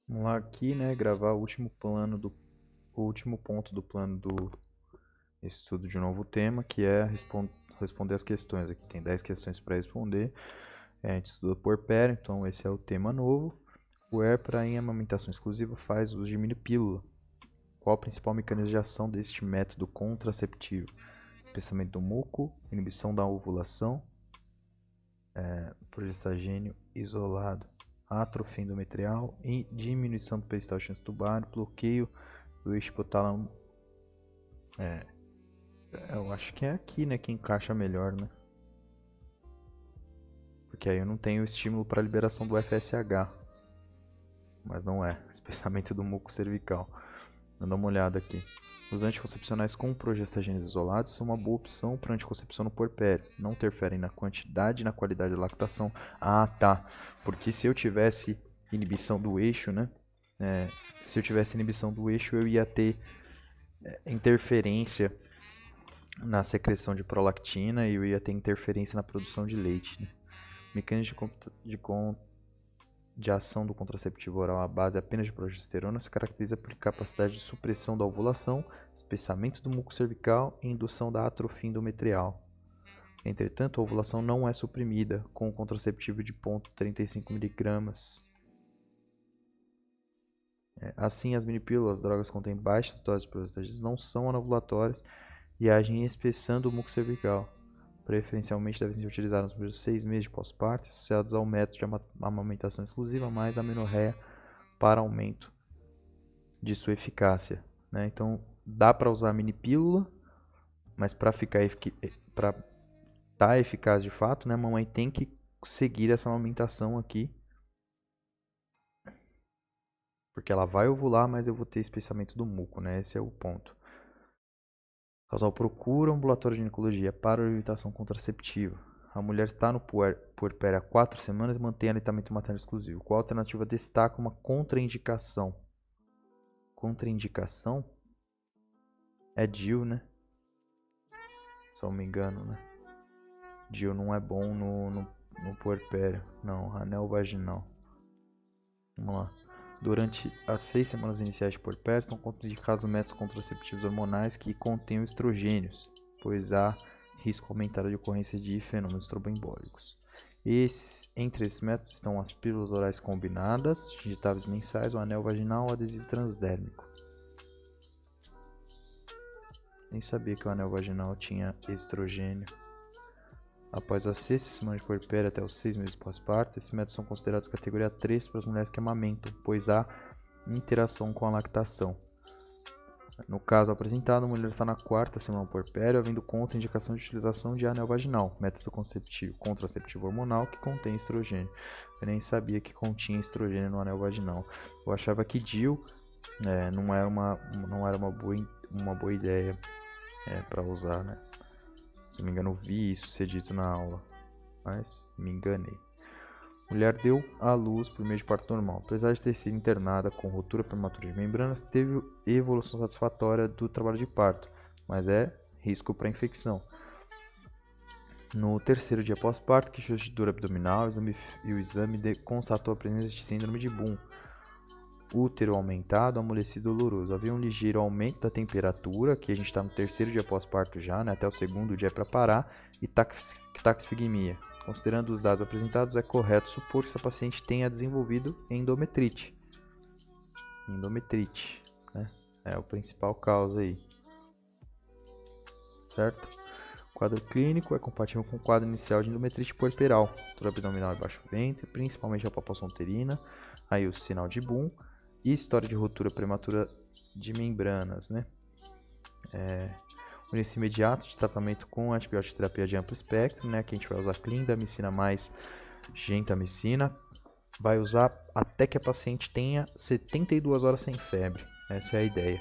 Vamos lá aqui, né, gravar o último ponto do plano do estudo de um novo tema, que é responder as questões. Aqui tem 10 questões para responder. A gente estuda puerpério, então esse é o tema novo. Puérpera em amamentação exclusiva faz uso de mini-pílula. Qual o principal mecanismo de ação deste método contraceptivo? Espessamento do muco, inibição da ovulação, progestagênio isolado, atrofia endometrial e diminuição do peristaltismo tubário, bloqueio do eixo hipotálamo. Eu acho que é aqui, né, que encaixa melhor, né? Porque aí eu não tenho estímulo para liberação do FSH. Mas não é. Espessamento do muco cervical. Vou dar uma olhada aqui. Os anticoncepcionais com progestagenes isolados são uma boa opção para anticoncepção no puerpério. Não interferem na quantidade e na qualidade da lactação. Ah, tá. Porque se eu tivesse inibição do eixo, né? Se eu tivesse inibição do eixo, eu ia ter interferência na secreção de prolactina e eu ia ter interferência na produção de leite. Né? Mecanismo de ação do contraceptivo oral à base apenas de progesterona se caracteriza por capacidade de supressão da ovulação, espessamento do muco cervical e indução da atrofia endometrial. Entretanto, a ovulação não é suprimida com o contraceptivo de 0,35 mg. Assim, as minipílulas, drogas que contêm baixas doses de progestagenas, não são anovulatórias e agem espessando o muco cervical. Preferencialmente devem ser utilizados nos primeiros 6 meses de pós-parto, associados ao método de amamentação exclusiva, mais amenorreia para aumento de sua eficácia. Né? Então, dá para usar a mini pílula, mas para estar eficaz de fato, né, a mamãe tem que seguir essa amamentação aqui, porque ela vai ovular, mas eu vou ter espessamento do muco, né? Esse é o ponto. O casal procura um ambulatório de ginecologia para orientação contraceptiva. A mulher está no puerpério há 4 semanas e mantém aleitamento materno exclusivo. Qual alternativa destaca uma contraindicação? Contraindicação é DIU, né? Se eu não me engano, né? DIU não é bom no puerpério. Não, anel vaginal. Vamos lá. Durante as 6 semanas iniciais de puerpério, estão contraindicados métodos contraceptivos hormonais que contenham estrogênios, pois há risco aumentado de ocorrência de fenômenos tromboembólicos. Entre esses métodos estão as pílulas orais combinadas, injetáveis mensais, o anel vaginal ou adesivo transdérmico. Nem sabia que o anel vaginal tinha estrogênio. Após a 6ª semana de puerpério até os 6 meses pós-parto, esses métodos são considerados categoria 3 para as mulheres que amamentam, pois há interação com a lactação. No caso apresentado, a mulher está na 4ª semana do puerpério, havendo contraindicação de utilização de anel vaginal, método contraceptivo hormonal que contém estrogênio. Eu nem sabia que continha estrogênio no anel vaginal. Eu achava que DIU não era uma boa ideia para usar, né? Se não me engano, eu vi isso ser dito na aula, mas me enganei. Mulher deu à luz por meio de parto normal. Apesar de ter sido internada com ruptura prematura de membranas, teve evolução satisfatória do trabalho de parto, mas é risco para infecção. No 3º dia pós-parto, queixou de dor abdominal e o exame constatou a presença de síndrome de Boom. Útero aumentado, amolecido doloroso. Havia um ligeiro aumento da temperatura, que a gente está no 3º dia pós-parto já, né? Até o 2º dia para parar, e taxfigmia. Considerando os dados apresentados, é correto supor que essa paciente tenha desenvolvido endometrite. Endometrite, né? É o principal causa aí. Certo? O quadro clínico é compatível com o quadro inicial de endometrite puerperal. Dor abdominal e baixo ventre, principalmente a palpação uterina. Aí o sinal de Boom. E história de ruptura prematura de membranas, né? O início imediato de tratamento com antibiótico terapia de amplo espectro, né? Que a gente vai usar clindamicina mais gentamicina. Vai usar até que a paciente tenha 72 horas sem febre. Essa é a ideia.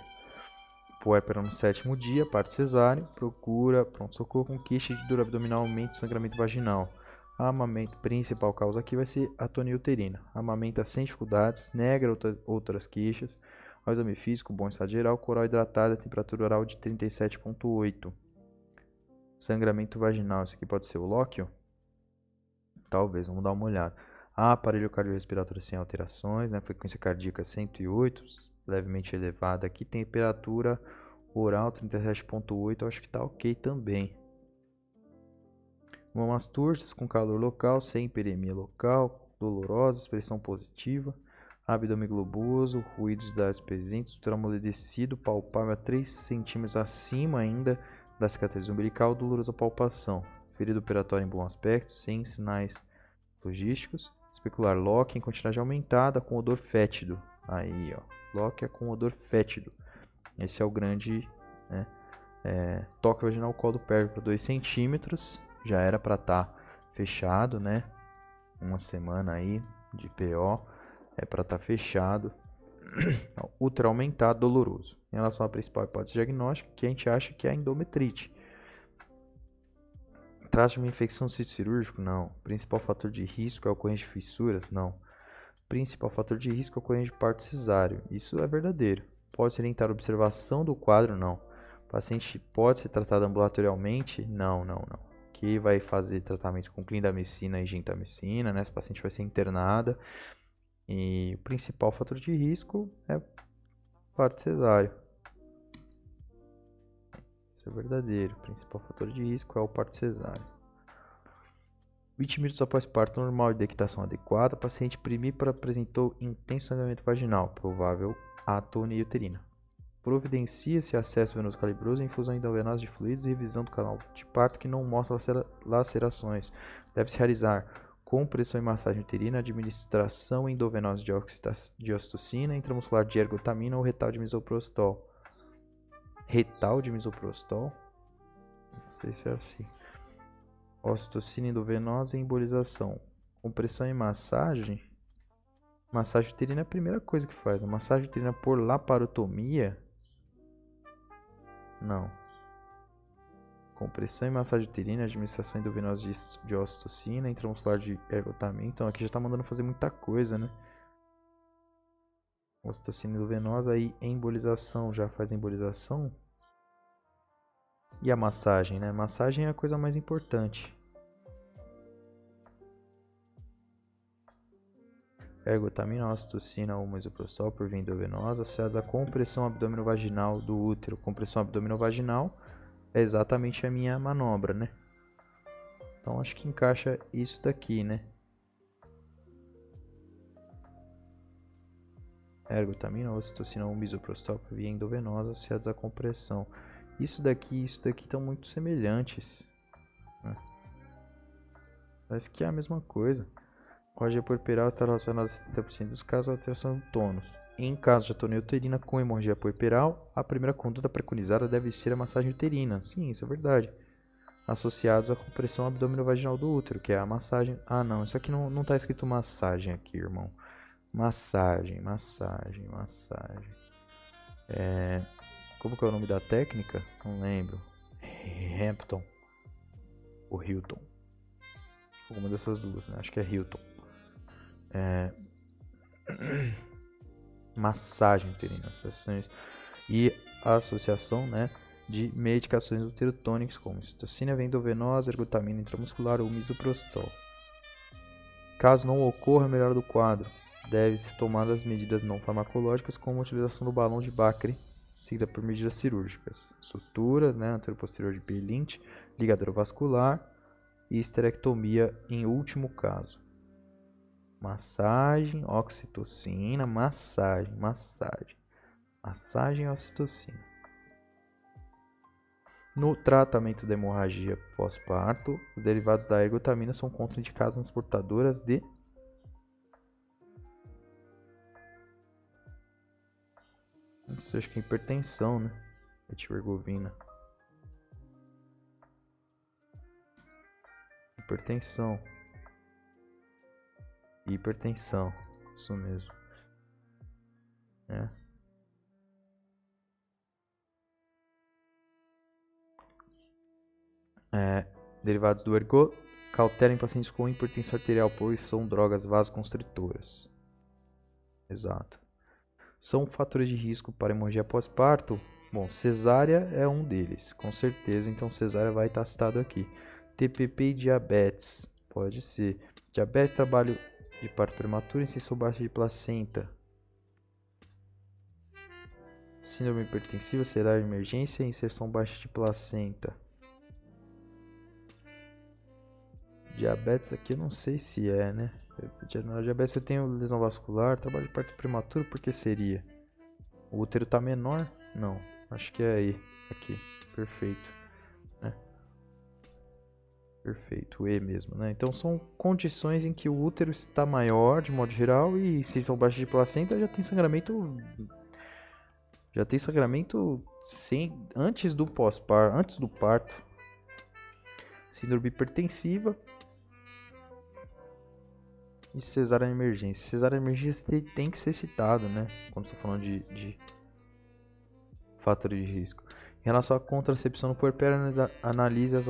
Puérpera no 7º dia, parto cesáreo, procura pronto-socorro com queixa de dor abdominal, aumento, sangramento vaginal. Amamento, principal causa aqui vai ser atonia uterina. Amamenta sem dificuldades, nega outras queixas. Ao exame físico, bom estado geral, coral hidratada, temperatura oral de 37,8. Sangramento vaginal, isso aqui pode ser o lóquio? Talvez, vamos dar uma olhada. Aparelho cardiorrespiratório sem alterações, né? Frequência cardíaca 108, levemente elevada aqui. Temperatura oral 37,8, acho que tá ok também. Mamas turcas com calor local, sem hiperemia local, dolorosa, expressão positiva. Abdômen globoso, ruídos das presentes, ultramolidecido, palpável a 3 centímetros acima ainda da cicatriz umbilical, dolorosa palpação. Ferida operatória em bom aspecto, sem sinais logísticos. Especular Locke em quantidade aumentada, com odor fétido. Aí, ó. Locke é com odor fétido. Esse é o grande, né, toque vaginal colo pélvico 2 centímetros. Já era para estar fechado, né? Uma semana aí de PO. É para estar fechado. Ultra aumentado, doloroso. Em relação à principal hipótese diagnóstica, que a gente acha que é a endometrite. Traço de uma infecção do sítio cirúrgico? Não. Principal fator de risco é a ocorrência de fissuras? Não. Principal fator de risco é a ocorrência de parto cesáreo. Isso é verdadeiro. Pode-se orientar a observação do quadro? Não. O paciente pode ser tratado ambulatorialmente? Não. Que vai fazer tratamento com clindamicina e gentamicina, né? Esse paciente vai ser internada. E o principal fator de risco é parto cesáreo. Isso é verdadeiro. O principal fator de risco é o parto cesáreo. 20 minutos após parto normal e dectação adequada, o paciente primíparo apresentou intenso sangramento vaginal, provável atonia uterina. Providencia-se acesso venoso calibroso, infusão endovenosa de fluidos e revisão do canal de parto que não mostra lacerações. Deve-se realizar compressão e massagem uterina, administração endovenosa de ocitocina, intramuscular de ergotamina ou retal de misoprostol. Retal de misoprostol? Não sei se é assim. Ocitocina endovenosa e embolização. Compressão e massagem. Massagem uterina é a primeira coisa que faz. A massagem uterina por laparotomia? Não. Compressão e massagem uterina, administração endovenosa de ocitocina, intramuscular de ergotamina. Então aqui já está mandando fazer muita coisa, né? Ocitocina endovenosa, aí embolização, já faz embolização. E a massagem, né? Massagem é a coisa mais importante. Ergotamina, ocitocina ou misoprostol por via endovenosa associadas à compressão abdominovaginal do útero. Compressão abdominovaginal é exatamente a minha manobra, né? Então acho que encaixa isso daqui, né? Ergotamina, ocitocina ou misoprostol por via endovenosa associadas à compressão. Isso daqui e isso daqui estão muito semelhantes, né? Parece que é a mesma coisa. Hemorragia puerperal está relacionada a 70% dos casos à alteração do tônus. Em caso de atonia uterina com hemorragia puerperal, a primeira conduta preconizada deve ser a massagem uterina. Sim, isso é verdade. Associados à compressão abdominovaginal do útero, que é a massagem. Ah, não, isso aqui não está escrito massagem aqui, irmão. Massagem. Como que é o nome da técnica? Não lembro. Hampton. Ou Hilton. Alguma dessas duas, né? Acho que é Hilton. Massagem uterina. E a associação, né, de medicações uterotônicas como citocina endovenosa, ergotamina intramuscular ou misoprostol. Caso não ocorra a melhora do quadro, deve-se tomar as medidas não farmacológicas como a utilização do balão de Bacre, seguida por medidas cirúrgicas, suturas, né, anteroposterior de Bellint, ligadura vascular e esterectomia em último caso. Massagem, oxitocina, massagem e oxitocina. No tratamento da hemorragia pós-parto, os derivados da ergotamina são contraindicados nas portadoras de não sei, acho que é hipertensão, né? Etivergovina. Hipertensão, isso mesmo. Derivados do ergo cautelam em pacientes com hipertensão arterial, pois são drogas vasoconstritoras. Exato. São fatores de risco para hemorragia pós-parto? Bom, cesárea é um deles, com certeza, então cesárea vai estar citado aqui. TPP e diabetes, pode ser. Diabetes, trabalho de parto prematuro, inserção baixa de placenta. Síndrome hipertensiva, cesárea de emergência, inserção baixa de placenta. Diabetes aqui eu não sei se é, né? Na diabetes eu tenho lesão vascular, trabalho de parto prematuro, por que seria? O útero tá menor? Não, acho que é aí, aqui, perfeito, né? Perfeito, E mesmo, né? Então são condições em que o útero está maior, de modo geral, e se são baixas de placenta, já tem sangramento sem, antes do pós-parto, antes do parto. Síndrome hipertensiva e cesárea de emergência. Cesárea de emergência tem que ser citado, né? Quando estou falando de fatores de risco. Em relação à contracepção no puerpério, analise as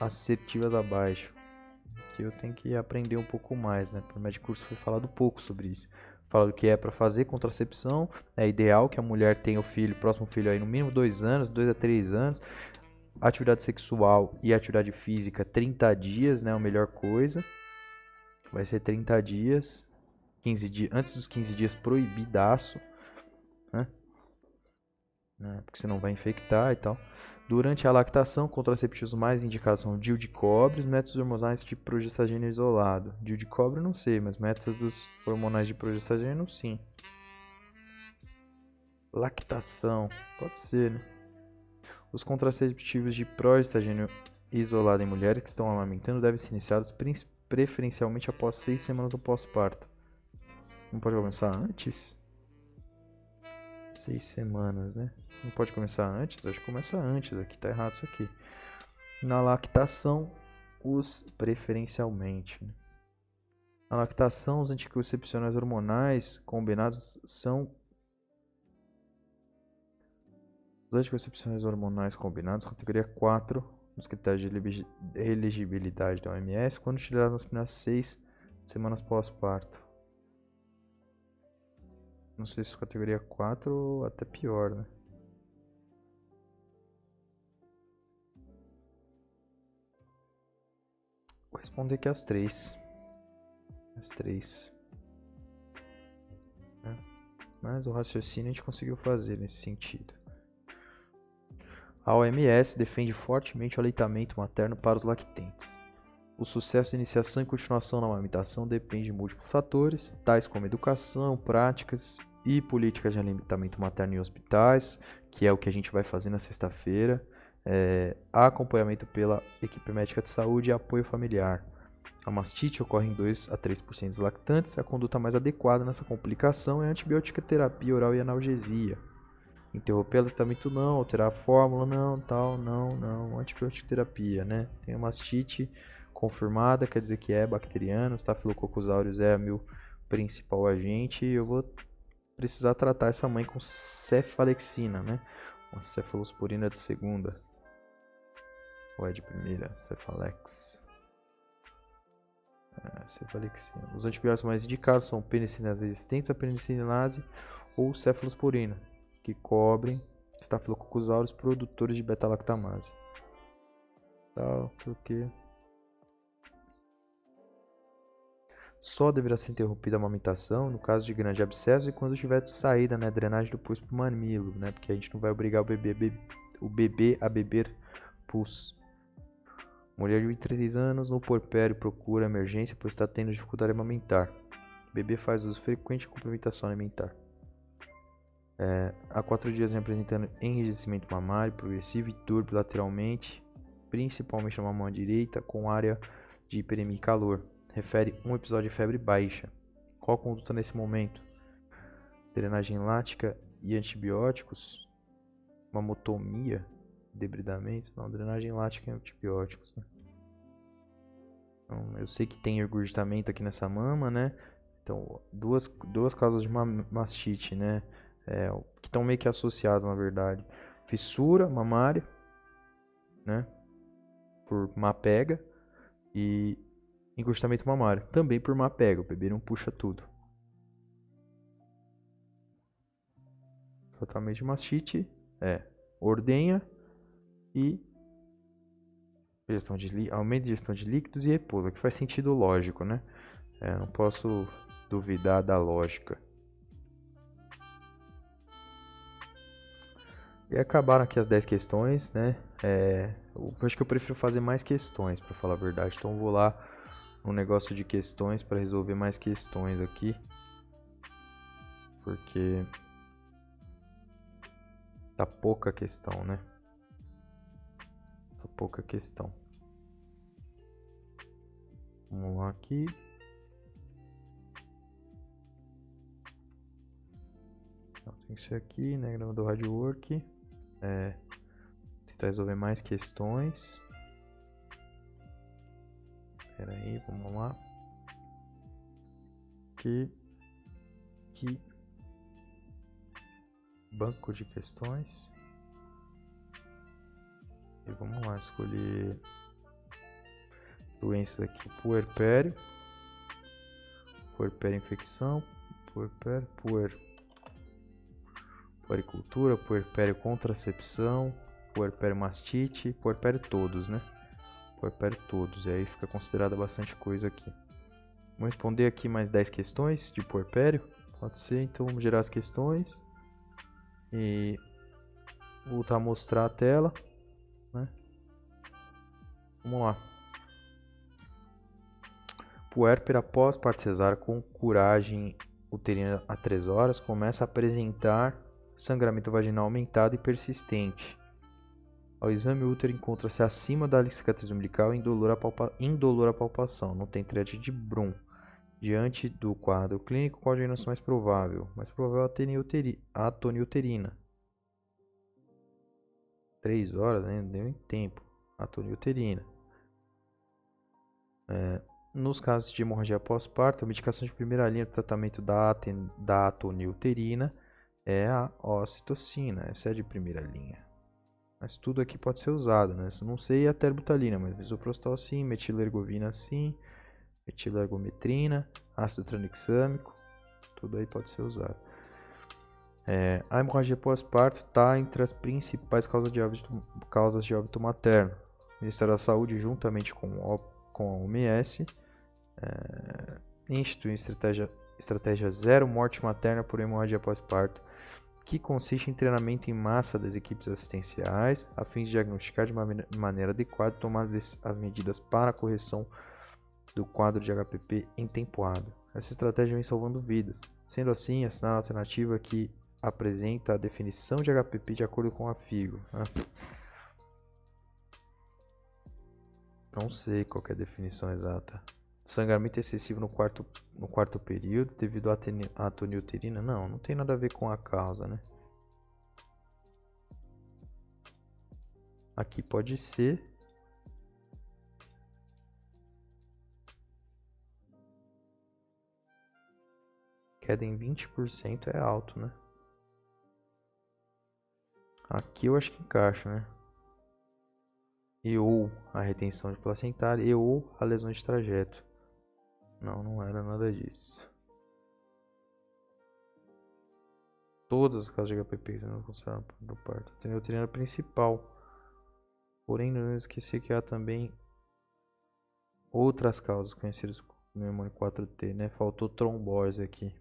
assertivas abaixo. Que eu tenho que aprender um pouco mais, né? No médico curso foi falado pouco sobre isso. Fala do que é para fazer contracepção. É ideal que a mulher tenha o filho, próximo filho aí no mínimo 2 anos, 2 a 3 anos. Atividade sexual e atividade física 30 dias, né? A melhor coisa. Vai ser 30 dias. 15 dias, antes dos 15 dias proibidaço, né? Porque senão vai infectar e tal. Durante a lactação, contraceptivos mais indicados são DIU de cobre e os métodos hormonais de progestagênio isolado. DIU de cobre eu não sei, mas métodos hormonais de progestagênio sim. Lactação, pode ser, né? Os contraceptivos de progestagênio isolado em mulheres que estão amamentando devem ser iniciados preferencialmente após 6 semanas do pós-parto. Não pode começar antes? 6 semanas, né? Não pode começar antes? Acho que começa antes aqui, tá errado isso aqui. Na lactação, os preferencialmente. Na lactação, os anticoncepcionais hormonais combinados são... Os anticoncepcionais hormonais combinados, categoria 4, nos critérios de elegibilidade da OMS, quando utilizados nas primeiras 6 semanas pós-parto. Não sei se categoria 4 ou até pior, né? Vou responder aqui as 3. As 3. Mas o raciocínio a gente conseguiu fazer nesse sentido. A OMS defende fortemente o aleitamento materno para os lactentes. O sucesso da iniciação e continuação na amamentação depende de múltiplos fatores, tais como educação, práticas e políticas de aleitamento materno em hospitais, que é o que a gente vai fazer na sexta-feira, acompanhamento pela equipe médica de saúde e apoio familiar. A mastite ocorre em 2 a 3% dos lactantes. A conduta mais adequada nessa complicação é a antibiótica terapia oral e analgesia. Interromper o tratamento não, alterar a fórmula não, tal, não, antibiótica terapia, né? Tem a mastite confirmada, quer dizer que é bacteriano, Staphylococcus aureus é meu principal agente e eu vou precisar tratar essa mãe com cefalexina, né? Uma cefalosporina de segunda. Ou é de primeira? Cefalex. Cefalexina. Os antibióticos mais indicados são penicillinase resistentes, a penicillinase ou cefalosporina, que cobrem Staphylococcus aureus produtores de beta-lactamase. Tal, porque só deverá ser interrompida a amamentação no caso de grande abscesso e quando tiver saída, né, drenagem do pus para o mamilo, né, porque a gente não vai obrigar o bebê a beber pus. Mulher de 23 anos no puerpério procura emergência pois está tendo dificuldade em amamentar. O bebê faz uso frequente de complementação alimentar. Há 4 dias apresentando enrijecimento mamário progressivo e túrbido lateralmente, principalmente na mama direita, com área de hiperemia e calor. Refere um episódio de febre baixa. Qual a conduta nesse momento? Drenagem lática e antibióticos? Mamotomia? Debridamento? Não, drenagem lática e antibióticos, né? Então, eu sei que tem regurgitamento aqui nessa mama, né? Então, duas causas de mastite, né? Que estão meio que associadas, na verdade. Fissura mamária, né? Por má pega. E encurtamento mamário, também por má pega. O bebê não puxa tudo. Tratamento de mastite ordenha e aumento de gestão de líquidos e repouso, que faz sentido lógico, né? Não posso duvidar da lógica. E acabaram aqui as 10 questões, né? Eu acho que eu prefiro fazer mais questões, para falar a verdade. Então eu vou lá no negócio de questões para resolver mais questões aqui. Porque tá pouca questão, né? Tá pouca questão. Vamos lá aqui. Então, tem que ser aqui, né? Diagrama do hard work. Tentar resolver mais questões. Espera aí, vamos lá. Aqui. Banco de questões. E vamos lá, escolher doenças aqui. Puerpério. Puerpério infecção. Puericultura, puerpério contracepção, puerpério mastite, puerpério todos, né? Puerpério todos, e aí fica considerada bastante coisa aqui. Vamos responder aqui mais 10 questões de puerpério, pode ser, então vamos gerar as questões e voltar a mostrar a tela, né? Vamos lá. Puérpera após parto cesárea com curagem uterina a 3 horas começa a apresentar sangramento vaginal aumentado e persistente. Ao exame, o útero encontra-se acima da cicatriz umbilical indolor à palpação. Não tem triade de Brum. Diante do quadro clínico, qual a diagnóstico mais provável? Mais provável a atoniuterina. 3 horas, né? Deu em tempo. Atoniuterina. Nos casos de hemorragia pós-parto, a medicação de primeira linha do tratamento da atoniuterina é a ocitocina. Essa é de primeira linha. Mas tudo aqui pode ser usado, né? Não sei a terbutalina, mas misoprostol sim, metilergovina sim, metilergometrina, ácido tranexâmico, tudo aí pode ser usado. A hemorragia pós-parto está entre as principais causas de óbito materno. O Ministério da Saúde, juntamente com a OMS, institui estratégia zero morte materna por hemorragia pós-parto, que consiste em treinamento em massa das equipes assistenciais, a fim de diagnosticar de maneira adequada e tomar as medidas para a correção do quadro de HPP em tempo hábil. Essa estratégia vem salvando vidas. Sendo assim, assinar a alternativa que apresenta a definição de HPP de acordo com a FIGO. Não sei qual é a definição exata. Sangramento excessivo no quarto período devido à atoniuterina? Não tem nada a ver com a causa, né? Aqui pode ser. Queda em 20% é alto, né? Aqui eu acho que encaixa, né? E ou a retenção de placentária e ou a lesão de trajeto. Não era nada disso. Todas as causas de HPP não funcionam no parto. A atoniuterina principal. Porém, não esqueci que há também outras causas conhecidas como pneumonia 4T, né? Faltou trombose aqui.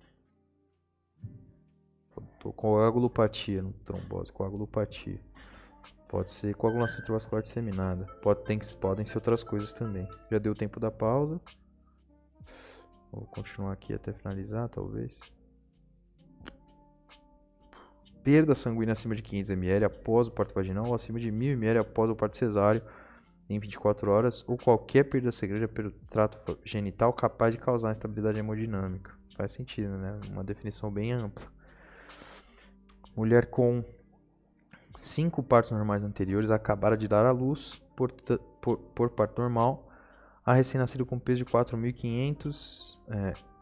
Faltou coagulopatia, não trombose, coagulopatia. Pode ser coagulação intravascular disseminada. Podem ser outras coisas também. Já deu o tempo da pausa. Vou continuar aqui até finalizar, talvez. Perda sanguínea acima de 500 ml após o parto vaginal ou acima de 1000 ml após o parto cesáreo em 24 horas ou qualquer perda sanguínea pelo trato genital capaz de causar instabilidade hemodinâmica. Faz sentido, né? Uma definição bem ampla. Mulher com 5 partos normais anteriores acabaram de dar à luz por parto normal. A recém-nascido com peso de 4.500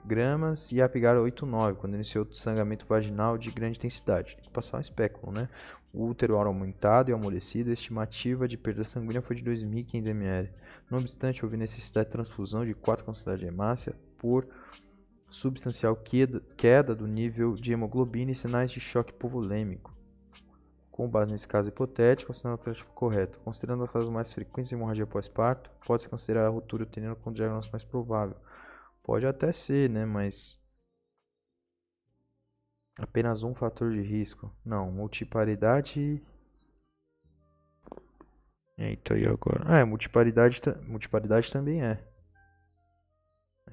gramas e a Apgar 8,9 quando iniciou o sangramento vaginal de grande intensidade. Tem que passar um espéculo, né? O útero aumentado e amolecido, a estimativa de perda sanguínea foi de 2.500 ml. Não obstante, houve necessidade de transfusão de 4 quantidades de hemácia por substancial queda do nível de hemoglobina e sinais de choque hipovolêmico. Com base nesse caso hipotético, considerando o alternativa correto. Considerando as causas mais frequentes de hemorragia pós-parto, pode-se considerar a ruptura uterina como diagnóstico mais provável. Pode até ser, né? Mas apenas um fator de risco. Não, multiparidade. Eita, e agora? Multiparidade também é.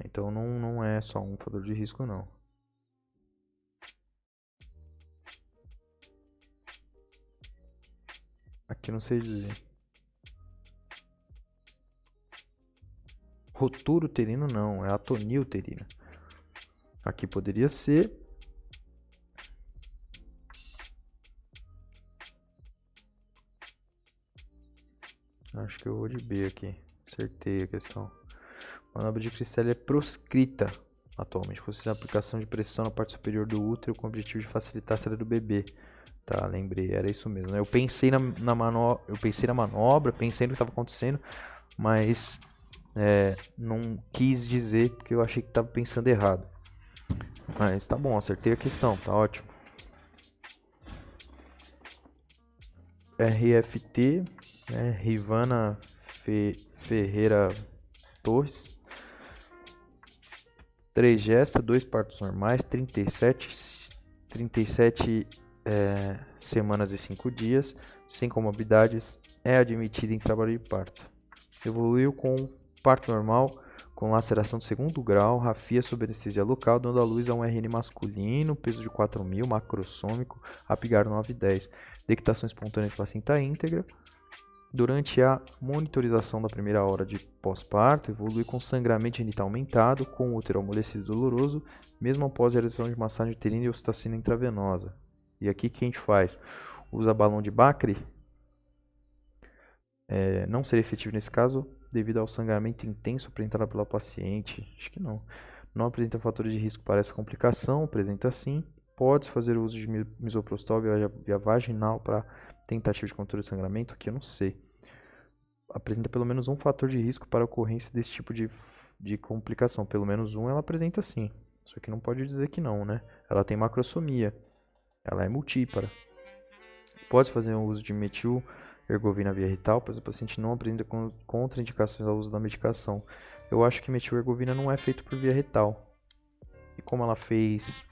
Então não é só um fator de risco, não. Aqui não sei dizer. Rotura uterina não, é atonia uterina. Aqui poderia ser. Acho que eu vou de B aqui. Acertei a questão. A manobra de Cristelli é proscrita atualmente. Consiste na aplicação de pressão na parte superior do útero com o objetivo de facilitar a saída do bebê. Tá, lembrei, era isso mesmo, né? Eu pensei na manobra, pensei no que estava acontecendo, mas não quis dizer porque eu achei que estava pensando errado. Mas tá bom, acertei a questão, tá ótimo. RFT, né? Rivana Ferreira Torres. 3 gestos, 2 partos normais, 37 semanas e 5 dias, sem comorbidades, é admitida em trabalho de parto. Evoluiu com parto normal, com laceração de segundo grau, rafia sob anestesia local, dando à luz a um RN masculino, peso de 4.000, macrossômico, Apgar 910, dectação espontânea de placenta íntegra. Durante a monitorização da primeira hora de pós-parto, evolui com sangramento genital aumentado, com útero amolecido e doloroso, mesmo após a realização de massagem uterina e ocitocina intravenosa. E aqui o que a gente faz? Usa balão de Bacri. Não seria efetivo nesse caso, devido ao sangramento intenso apresentado pela paciente. Acho que não. Não apresenta fatores de risco para essa complicação, apresenta sim. Pode-se fazer o uso de misoprostol via vaginal para tentativa de controle de sangramento? Aqui eu não sei. Apresenta pelo menos um fator de risco para a ocorrência desse tipo de complicação. Pelo menos um ela apresenta sim. Só que não pode dizer que não, né? Ela tem macrosomia. Ela é multípara. Pode fazer o uso de metil-ergovina via retal, pois o paciente não apresenta contraindicações ao uso da medicação. Eu acho que metil-ergovina não é feito por via retal. E como ela fez...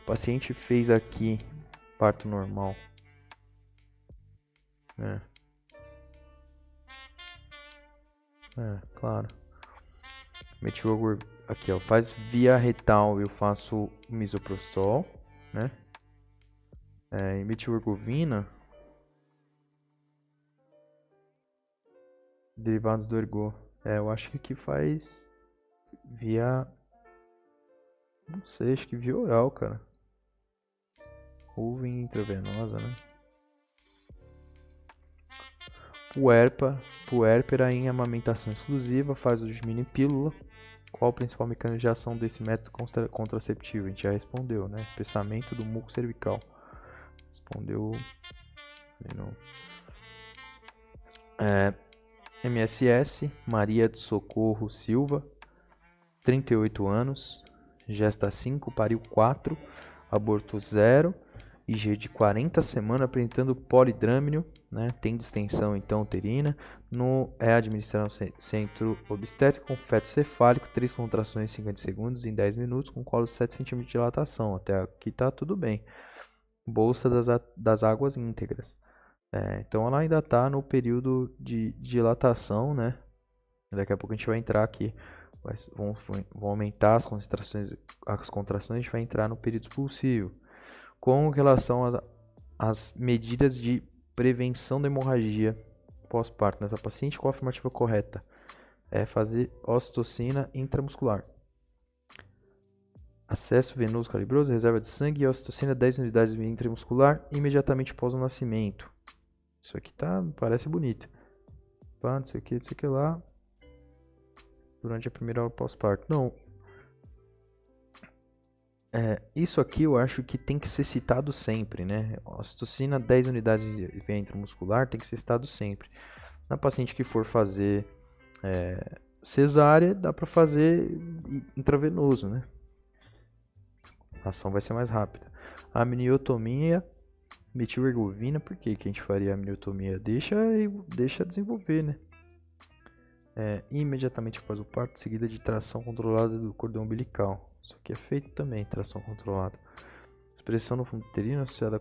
o paciente fez aqui parto normal. Claro. Aqui, ó, faz via retal, eu faço misoprostol, né? E metil-ergovina, derivados do ergo. Eu acho que aqui faz via, não sei, acho que via oral, cara. Ou via intravenosa, né? Puérpera em amamentação exclusiva, faz uso de mini pílula. Qual o principal mecanismo de ação desse método contraceptivo? A gente já respondeu, né? Espessamento do muco cervical. Respondeu. Não. MSS, Maria do Socorro Silva, 38 anos, gesta 5, pariu 4, aborto 0, IG de 40 semanas, apresentando polidrâmino, né? Tem distensão então uterina, é administrado no centro obstétrico com feto cefálico, 3 contrações em 50 segundos em 10 minutos, com colo de 7 cm de dilatação, até aqui tá tudo bem. Bolsa das águas íntegras. Então ela ainda está no período de dilatação, né? Daqui a pouco a gente vai entrar aqui, vão aumentar as contrações, a gente vai entrar no período expulsivo. Com relação às medidas de prevenção da hemorragia pós-parto nessa paciente, qual a afirmativa correta? É fazer ocitocina intramuscular. Acesso venoso calibroso, reserva de sangue e ocitocina 10 unidades intramuscular imediatamente após o nascimento. Isso aqui parece bonito. Não sei o que lá. Durante a primeira hora pós-parto. Não. Isso aqui eu acho que tem que ser citado sempre, né? Ocitocina 10 unidades via intramuscular tem que ser citado sempre. Na paciente que for fazer cesárea, dá para fazer intravenoso, né? A ação vai ser mais rápida. A amniotomia Metilergovina, por que que a gente faria a amniotomia? Deixa desenvolver, né? Imediatamente após o parto, seguida de tração controlada do cordão umbilical. Isso aqui é feito também, tração controlada. Expressão no fundo uterino associada a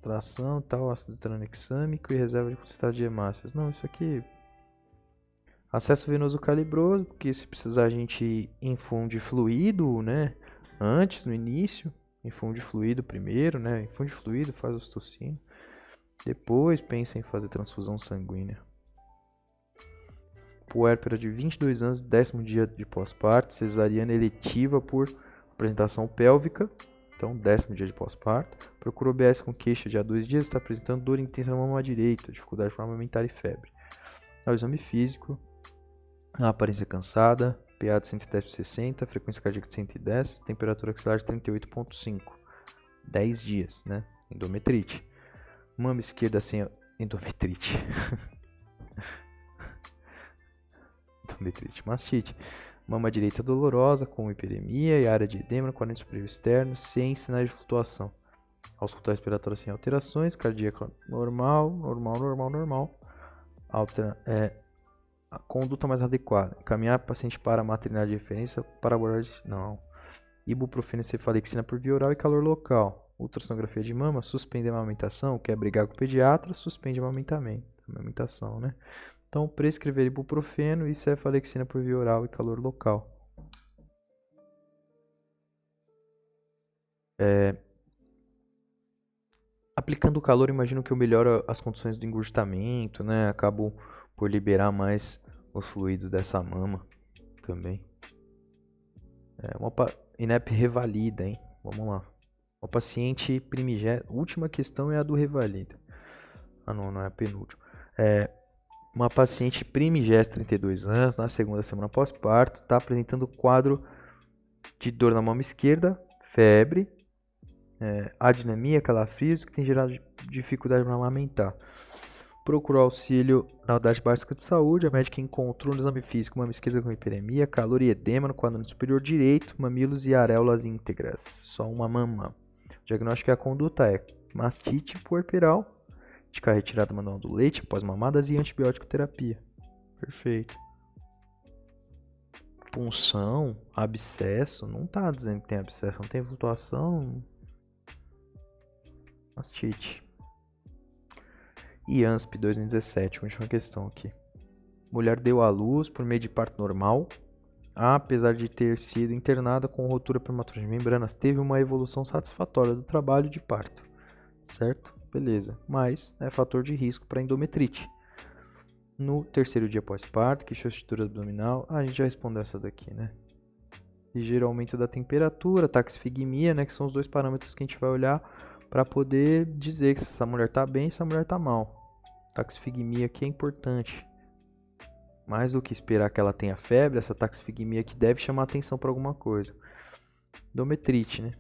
tração, tal, ácido tranexâmico e reserva de concentrado de hemácias. Não, isso aqui... Acesso venoso calibroso, porque se precisar a gente infunde fluido, né? Antes, no início, infunde fluido primeiro, né? Infunde fluido, faz ocitocina. Depois pensa em fazer transfusão sanguínea. Puérpera de 22 anos, 10º dia de pós-parto, cesariana eletiva por apresentação pélvica. Então, 10º dia de pós-parto. Procura OBS com queixa de há 2 dias, está apresentando dor intensa na mama direita, dificuldade para amamentar e febre. O exame físico, a aparência cansada, PA de 110/60, frequência cardíaca de 110, temperatura axilar de 38,5. 10 dias, né? Endometrite. Mama esquerda sem endometrite. Endometrite, mastite. Mama direita dolorosa, com hiperemia e área de edema no quadrante superior externo, sem sinais de flutuação. Auscultar respiratória sem alterações, cardíaca normal. A conduta mais adequada. Encaminhar paciente para a maternidade de referência para abordagem. Não. Ibuprofeno, cefalexina por via oral e calor local. Ultrassonografia de mama, suspende a amamentação. Quer brigar com o pediatra, suspende a amamentação, né? Então, prescrever ibuprofeno e cefalexina por via oral e calor local. Aplicando o calor, imagino que eu melhoro as condições do engurgitamento, né? Acabo por liberar mais os fluidos dessa mama também. INEP revalida, hein? Vamos lá. O paciente primigênita. Última questão é a do revalida. Ah, não é a penúltima. Uma paciente primigesta, 32 anos, na segunda semana pós-parto, está apresentando quadro de dor na mama esquerda, febre, adinamia, calafrios, que tem gerado dificuldade para amamentar. Procurou auxílio na unidade básica de saúde. A médica encontrou no exame físico mama esquerda com hiperemia, calor e edema no quadrante superior direito, mamilos e areolas íntegras. Só uma mama. O diagnóstico e a conduta é mastite puerperal, indicar retirada manual do leite após mamadas e antibiótico terapia. Perfeito. Punção, abscesso, não está dizendo que tem abscesso, não tem flutuação. Mastite. IANSP 2017, última questão aqui. Mulher deu à luz por meio de parto normal, apesar de ter sido internada com rotura prematura de membranas, teve uma evolução satisfatória do trabalho de parto, certo? Beleza, mas é fator de risco para endometrite. No 3º dia pós-parto, queixou estrutura abdominal, a gente já respondeu essa daqui, né? Ligeiro aumento da temperatura, taxifigmia, né? Que são os 2 parâmetros que a gente vai olhar para poder dizer que essa mulher está bem e essa mulher está mal. Taxifigmia aqui é importante. Mais do que esperar que ela tenha febre, essa taxifigmia aqui deve chamar atenção para alguma coisa. Endometrite, né?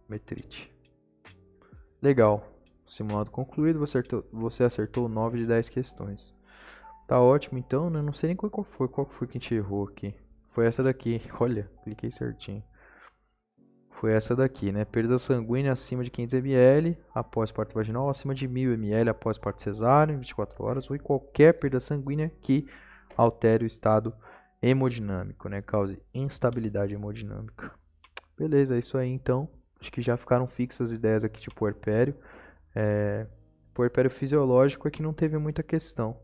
Metrite. Legal. Simulado concluído, você acertou 9 de 10 questões. Tá ótimo então, né? Não sei nem qual foi que a gente errou aqui. Foi essa daqui. Olha, cliquei certinho. Foi essa daqui, né? Perda sanguínea acima de 500 ml após parto vaginal, acima de 1000 ml após parto cesáreo em 24 horas, ou em qualquer perda sanguínea que altere o estado hemodinâmico, né? Cause instabilidade hemodinâmica. Beleza, é isso aí então. Acho que já ficaram fixas as ideias aqui de puerpério. Puerpério fisiológico é que não teve muita questão.